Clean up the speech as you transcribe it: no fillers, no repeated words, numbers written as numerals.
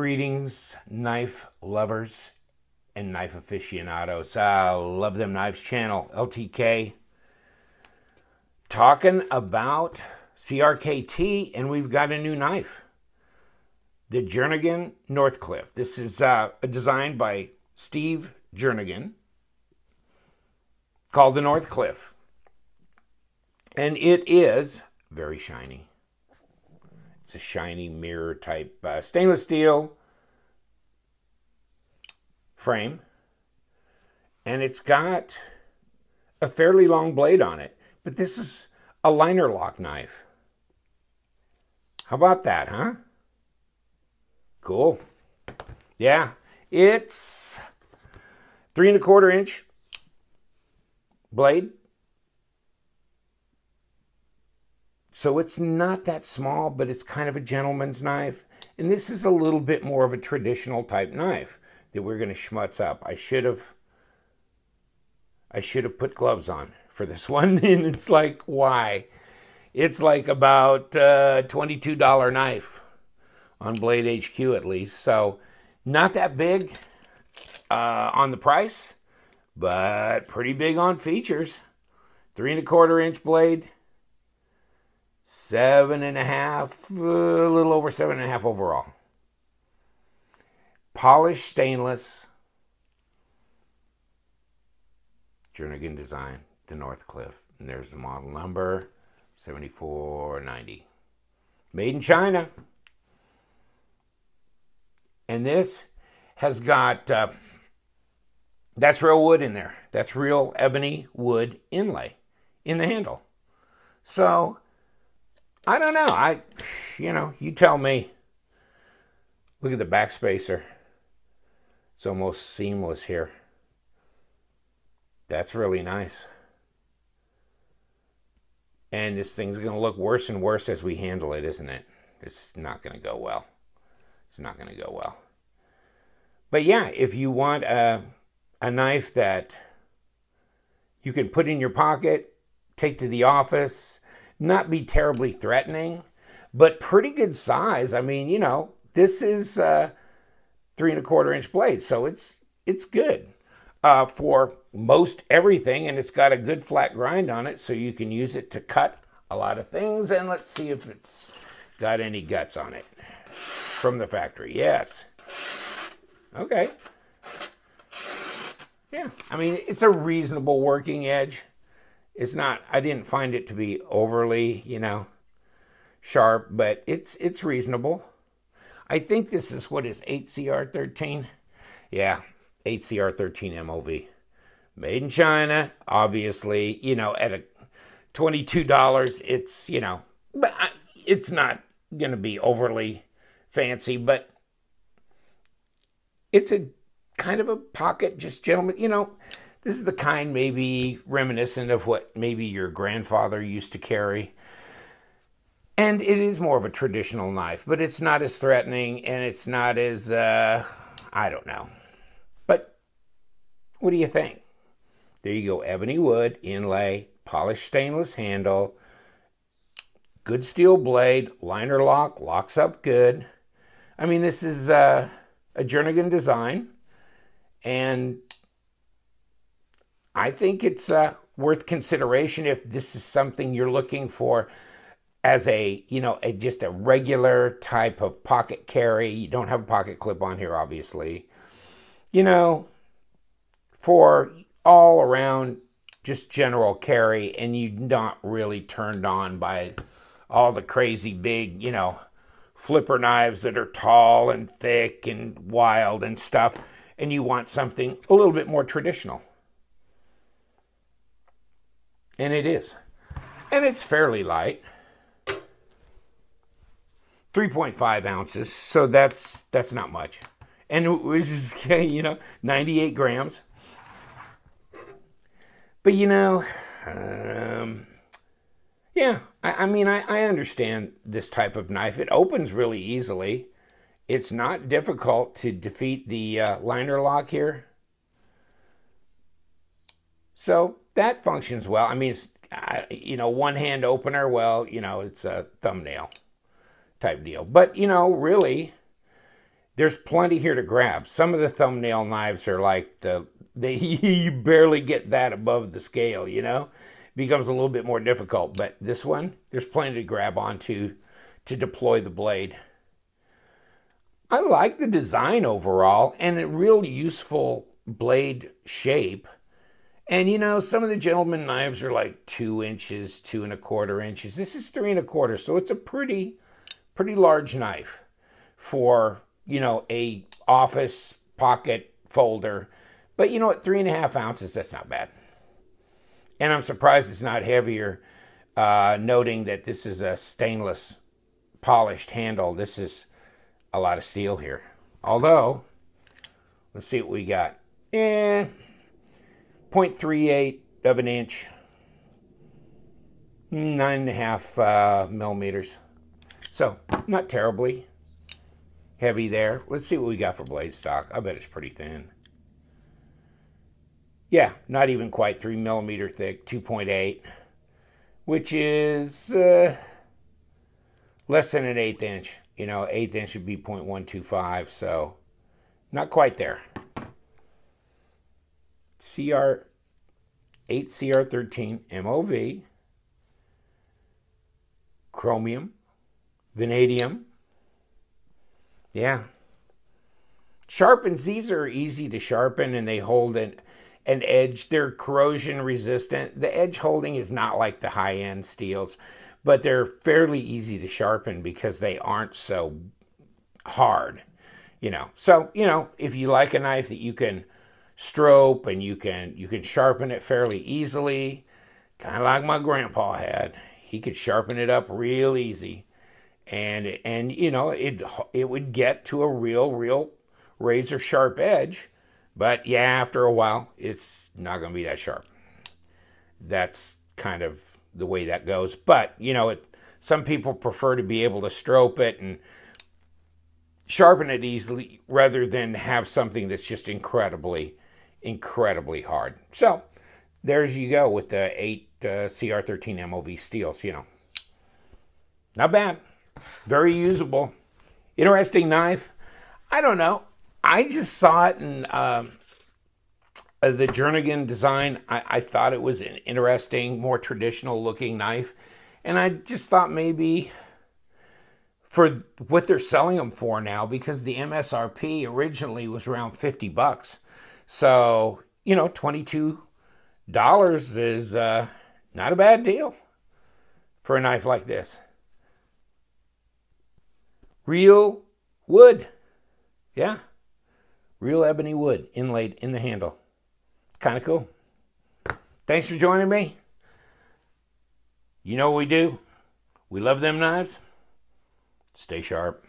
Greetings, knife lovers and knife aficionados. Love Them Knives channel, LTK. Talking about CRKT, and we've got a new knife. The Jernigan Northcliffe. This is designed by Steve Jernigan, called the Northcliffe. And it is very shiny. It's a shiny mirror type stainless steel frame. And it's got a fairly long blade on it. But this is a liner lock knife. How about that, huh? Cool. Yeah, it's 3 1/4 inch blade. So it's not that small, but it's kind of a gentleman's knife. And this is a little bit more of a traditional type knife that we're going to schmutz up. I should have put gloves on for this one. And it's like, why? It's like about $22 knife on Blade HQ at least. So not that big on the price, but pretty big on features. 3 1/4 inch blade. 7.5, a little over 7.5 overall. Polished stainless. Jernigan design, the Northcliffe. And there's the model number, 7490. Made in China. And this has got, that's real wood in there. That's real ebony wood inlay in the handle. So, I don't know. You tell me. Look at the back spacer. It's almost seamless here. That's really nice. And this thing's going to look worse and worse as we handle it, isn't it? It's not going to go well. It's not going to go well. But yeah, if you want a knife that you can put in your pocket, take to the office, not be terribly threatening, but pretty good size. I mean, this is 3 1/4 inch blade, so it's good for most everything, and it's got a good flat grind on it, so you can use it to cut a lot of things. And let's see if it's got any guts on it from the factory. Yes. Okay. Yeah, I mean, it's a reasonable working edge. It's not, I didn't find it to be overly, sharp, but it's reasonable. I think this is, what is 8CR13? Yeah, 8CR13 MOV. Made in China, obviously, at a $22, it's, but it's not going to be overly fancy, but it's a kind of a pocket, just gentleman, this is the kind maybe reminiscent of what maybe your grandfather used to carry. And it is more of a traditional knife, but it's not as threatening, and it's not as, I don't know. But what do you think? There you go, ebony wood, inlay, polished stainless handle, good steel blade, liner lock, locks up good. I mean, this is a Jernigan design, and I think it's worth consideration if this is something you're looking for as a, just a regular type of pocket carry. You don't have a pocket clip on here, obviously. For all around just general carry, and you're not really turned on by all the crazy big, flipper knives that are tall and thick and wild and stuff, and you want something a little bit more traditional. And it is. And it's fairly light. 3.5 ounces, so that's not much. And it was, 98 grams. But, yeah, I mean, I understand this type of knife. It opens really easily. It's not difficult to defeat the liner lock here. So that functions well. I mean, it's, one-hand opener, well, it's a thumbnail type deal. But, really, there's plenty here to grab. Some of the thumbnail knives are like you barely get that above the scale, you know? It becomes a little bit more difficult. But this one, there's plenty to grab onto to deploy the blade. I like the design overall and a real useful blade shape. And you know, some of the gentleman knives are like 2 inches, 2¼ inches. This is 3¼ so it's a pretty large knife for, you know, a office pocket folder. But you know what, 3½ ounces, that's not bad. And I'm surprised it's not heavier, noting that this is a stainless polished handle. This is a lot of steel here. Although, let's see what we got. 0.38 of an inch, 9½ millimeters. So, not terribly heavy there. Let's see what we got for blade stock. I bet it's pretty thin. Yeah, not even quite 3 millimeter thick, 2.8, which is less than an 1/8 inch. You know, 1/8 inch would be 0.125, so not quite there. 8 CR13 MOV, chromium, vanadium. Yeah. Sharpens, these are easy to sharpen and they hold an edge. They're corrosion resistant. The edge holding is not like the high-end steels, but they're fairly easy to sharpen because they aren't so hard, you know. So, you know, if you like a knife that you can strobe and you can sharpen it fairly easily, kind of like my grandpa had. He could sharpen it up real easy, and you know, it would get to a real razor sharp edge. But yeah, after a while, it's not going to be that sharp. That's kind of the way that goes. But you know, some people prefer to be able to strobe it and sharpen it easily rather than have something that's just incredibly hard. So there's you go with the 8 CR13 MOV steels. You know, not bad, very usable, interesting knife. I don't know, I just saw it in the Jernigan design. I thought it was an interesting, more traditional looking knife, and I just thought maybe for what they're selling them for now, because the MSRP originally was around 50 bucks. So, you know, $22 is not a bad deal for a knife like this. Real wood. Yeah. Real ebony wood inlaid in the handle. Kind of cool. Thanks for joining me. You know what we do. We love them knives. Stay sharp.